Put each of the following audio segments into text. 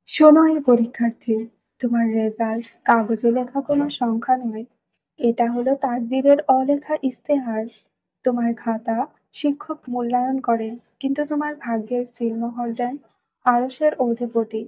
শোনো এই পরীক্ষার্থী, তোমার রেজাল্ট কাগজে লেখা কোনো সংখ্যা নয়। এটা হলো তাকদীরের অলেখা ইস্তেহার। তোমার খাতা শিক্ষক মূল্যায়ন করে, কিন্তু তোমার ভাগ্যের সিলমোহর দেন আরশের অধিপতি।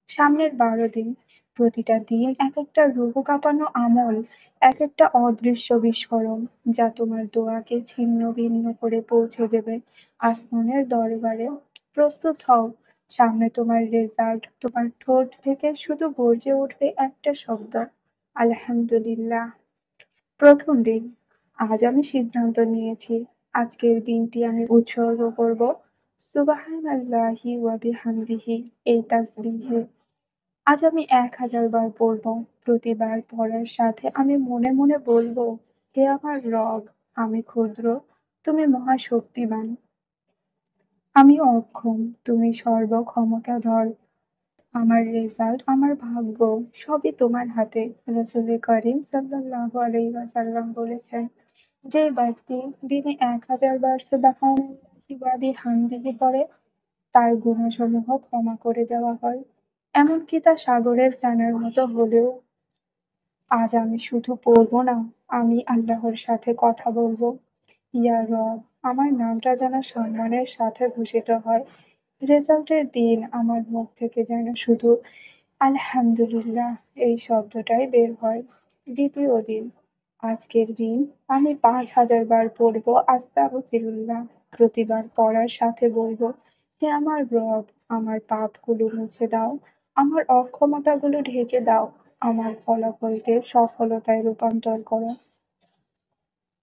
সামনের 12 দিন, প্রতিটা দিন এক একটা রূহ কাঁপানো আমল, এক একটা অদৃশ্য বিস্ফোরণ, যা তোমার দোয়াকে ছিন্ন ভিন্ন করে পৌঁছে দেবে আসমানের দরবারে। প্রস্তুত হও, সামনে তোমার রেজাল্ট। তোমার ঠোঁট থেকে শুধু গর্জে উঠবে একটা শব্দ, আলহামদুলিল্লাহ। প্রথম দিন, আজ আমি সিদ্ধান্ত নিয়েছি, আজকের দিনটি আমি উৎসর্গ করব সুবহানাল্লাহি ওয়া বিহামদিহি, এই তাসবিহে। আজ আমি 1000 বার পড়ব। প্রতিবার পড়ার সাথে আমি মনে মনে বলবো, হে আমার রব, আমি ক্ষুদ্র, তুমি মহাশক্তিমান। আমি অক্ষম, তুমি সর্বক্ষমতাধর। আমার রেজাল্ট, আমার ভাগ্য, সবই তোমার হাতে। রাসূল করিম সাল্লাল্লাহু আলাইহি ওয়াসাল্লাম বলেছেন, যে ব্যক্তি দিনে 1000 বার সুবহানাল্লাহি ওয়া বিহামদিহি পড়ে, তার গুনাহসমূহ ক্ষমা করে দেওয়া হয়, এমনকি তা সাগরের ফেনার মতো হলেও। আজ আমি শুধু পড়বো না, আমি আল্লাহর সাথে কথা বলবো। ইয়া রব, আমার নামটা যেন সম্মানের সাথে ভূষিত হয়। রেজাল্টের দিন আমার মুখ থেকে যেন শুধু আলহামদুলিল্লাহ এই শব্দটাই বের হয়। দ্বিতীয় দিন, আজকের দিন আমি 5000 বার পড়বো আস্তাগফিরুল্লাহ। প্রতিবার পড়ার সাথে বলবো, হে আমার রব, আমার পাপগুলো মুছে দাও, আমার অক্ষমতাগুলো ঢেকে দাও, আমার ফলাফলকে সফলতায় রূপান্তর করো।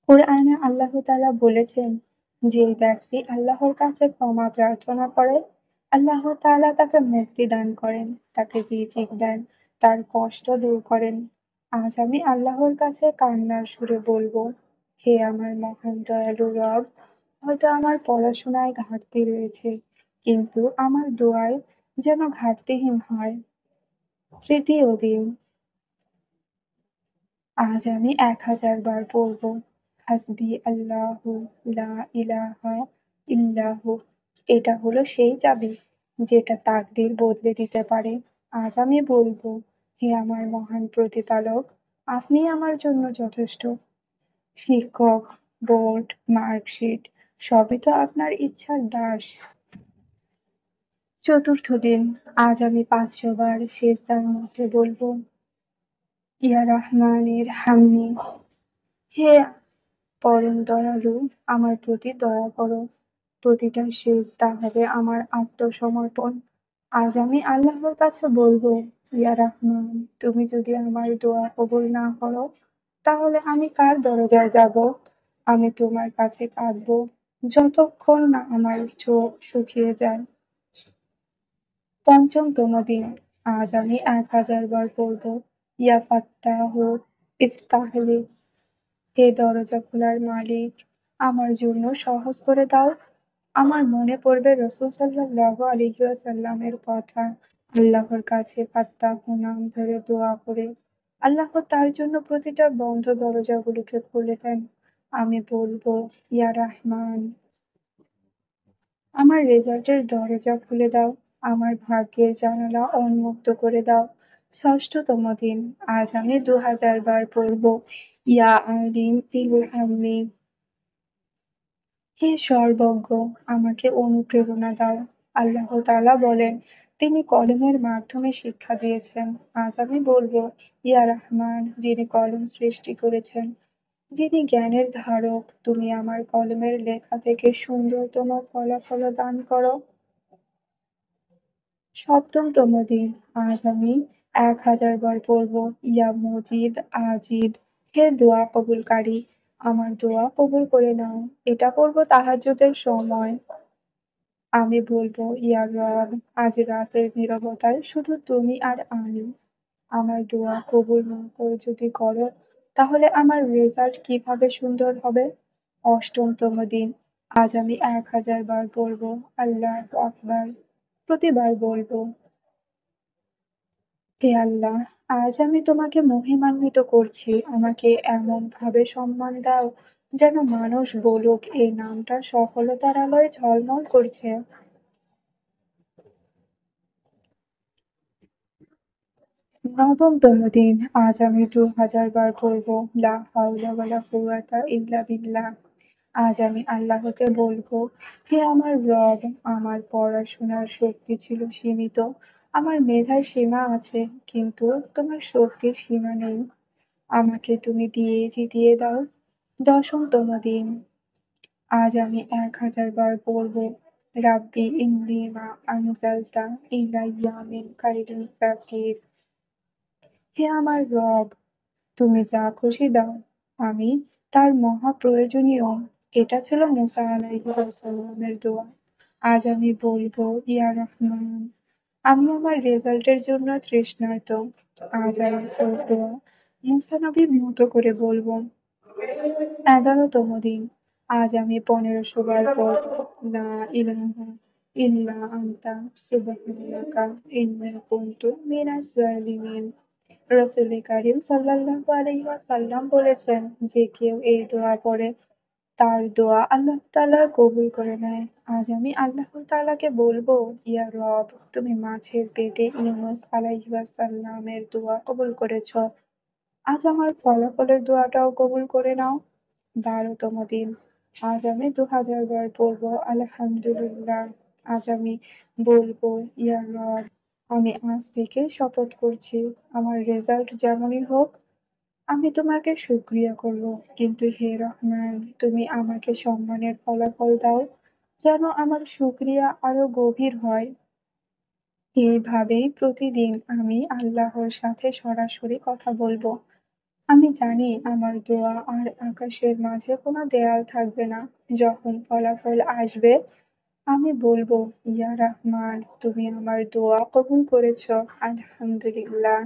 কোরআনে আল্লাহ তাআলা বলেছেন, যে ব্যক্তি আল্লাহর কাছে ক্ষমা প্রার্থনা করে, আল্লাহ তাআলা তাকে মুক্তি দান করেন, তাকে রিজিক দেন, তার কষ্ট দূর করেন। আজ আমি আল্লাহর কাছে কান্নার সুরে বলবো, হে আমার মহান দয়ালু রব, হয়তো আমার পড়াশোনায় ঘাটতি রয়েছে, কিন্তু আমার দোয়ায় যেন ঘাটতিহীন হয়। তৃতীয় দিন, আজ আমি 1000 বার পড়ব হাসবি আল্লাহু লা ইলাহা ইল্লাহু। এটা হলো সেই চাবি, যেটা তাকদীর বদলে দিতে পারে। আজ আমি বলবো, হে আমার মহান প্রতিপালক, আপনি আমার জন্য যথেষ্ট। শিক্ষক, বোর্ড, মার্কশিট, সবই তো আপনার ইচ্ছার দাস। চতুর্থ দিন, আজ আমি 500 বার সেজদার মধ্যে বলবো, ইয়া রহমানির হামনি, হে পরম দয়ালু, আমার প্রতি দয়া করো। প্রতিটা সিজদা হবে আমার আত্মসমর্পণ। আজ আমি আল্লাহর কাছে বলবো, ইয়া রহমান, তুমি যদি আমার দোয়া কবুল না করো, তাহলে আমি কার দরজায় যাব? আমি তোমার কাছে কাঁদবো যতক্ষণ না আমার চোখ শুকিয়ে যায়। পঞ্চমতম দিন, আজ আমি 1000 বার পড়বো, ইয়া ফাত্তাহু ইফতাহলি, হে দরজা খোলার মালিক, আমার জন্য সহজ করে দাও। আমার মনে পড়বে রাসূল সাল্লাল্লাহু আলাইহি ওয়াসাল্লামের কথা, আল্লাহর কাছে ফাত্তাহু নাম ধরে দোয়া করে আল্লাহ তার জন্য প্রতিটা বন্ধ দরজাগুলোকে খুলে দেন। আমি বলবো, ইয়া রাহমান, আমার রেজাল্টের দরজা খুলে দাও, আমার ভাগ্যের জানালা উন্মুক্ত করে দাও। ষষ্ঠতম দিন, আজ আমি 2000 বার পড়বো, ইয়া আলিম ইলহামনি, হে সর্বজ্ঞ, আমাকে অনুপ্রেরণা দাও। আল্লাহ তাআলা বলেন, তিনি কলমের মাধ্যমে শিক্ষা দিয়েছেন। আজ আমি বলবো, ইয়া রহমান, যিনি কলম সৃষ্টি করেছেন, যিনি জ্ঞানের ধারক, তুমি আমার কলমের লেখা থেকে সুন্দরতম ফলাফল দান করো। সপ্তমতম দিন, আজ আমি 1000 বার পড়বো, ইয়া মুজিব আজিব, হে দোয়া কবুলকারী, আমার দোয়া কবুল করে নাও। এটা পড়বো তাহাজ্জুদের সময়। আমি বলবো, ইয়া রব, আজ রাতের নীরবতায় শুধু তুমি আর আমি। আমার দোয়া কবুল না করে যদি করো, তাহলে আমার রেজাল্ট কিভাবে সুন্দর হবে? অষ্টমতম দিন, আজ আমি 1000 বার বলবো, আল্লাহু আকবার। প্রতিবার বলবো, হে আল্লাহ, আজ আমি তোমাকে মহিমান্বিত করছি। আমাকে এমন ভাবে সম্মান দাও, যেন মানুষ বলুক, এই নামটা সফলতার আলোয় ঝলমল করছে। নবমতম দিন। আজ আমি ২০০০ বার বলব, লা হাওলা ওয়ালা কুওয়াতা ইল্লা বিল্লাহ। আজ আমি আল্লাহকে বলবো, হে আমার রব, আমার পড়াশোনার শক্তি ছিল সীমিত। আমার মেধার সীমা আছে, কিন্তু তোমার শক্তির সীমা নেই। আমাকে তুমি দিয়ে জিতিয়ে দাও। ১০তম দিন। আজ আমি ১০০০ বার বলব, রাব্বি ইন্নী মা আনজালতা ইলাইয়া মিন খাইরিন ফাকির। হে আমার রব, তুমি যা খুশি দাও, আমি তার মহা প্রয়োজনীয়। এটা ছিল মুসা আলাইহিসসালামের দোয়া। আজ আমি বলবো, ইয়া রহমান, আমি আমার রেজাল্টের জন্য তৃষ্ণার্ত। আজ আমি দোয়া মুসা নবীর মতো করে বলবো। ১১তম দিন। আজ আমি ১৫০০ বার পড়ব, লা ইলাহা ইল্লা আনতা সুবহানাকা ইন্নী কুনতু মিনাজ জালিমিন। রাসূল কারীম সাল্লাল্লাহু আলাইহি ওয়াসাল্লাম বলেছেন, যে কেউ এই দোয়া পড়ে তার দোয়া আল্লাহ তাআলা কবুল করে নেয়। আজ আমি আল্লাহ তাআলাকে বলবো, ইয়া রব, তুমি মাছের পেটে ইউনুস আলাইহিস সালামের দোয়া কবুল করেছ। আজ আমার ফলাফলের দোয়াটাও কবুল করে নাও। ১২তম দিন। আজ আমি ২০০০ বার পড়বো, আলহামদুলিল্লাহ। আজ আমি বলবো, ইয়া রব, আমি আজ থেকে শপথ করছি, আমার রেজাল্ট যেমনই হোক, আমি তোমাকে শুকরিয়া করব। কিন্তু হে রহমান, তুমি আমাকে সম্মানের ফলাফল দাও, যেন আমার শুকরিয়া আরো গভীর হয়। এইভাবেই প্রতিদিন আমি আল্লাহর সাথে সরাসরি কথা বলবো। আমি জানি আমার দোয়া আর আকাশের মাঝে কোনো দেয়াল থাকবে না। যখন ফলাফল আসবে, আমি বলবো, ইয়া রহমান, তুমি আমার দোয়া কবুল করেছ। আলহামদুলিল্লাহ।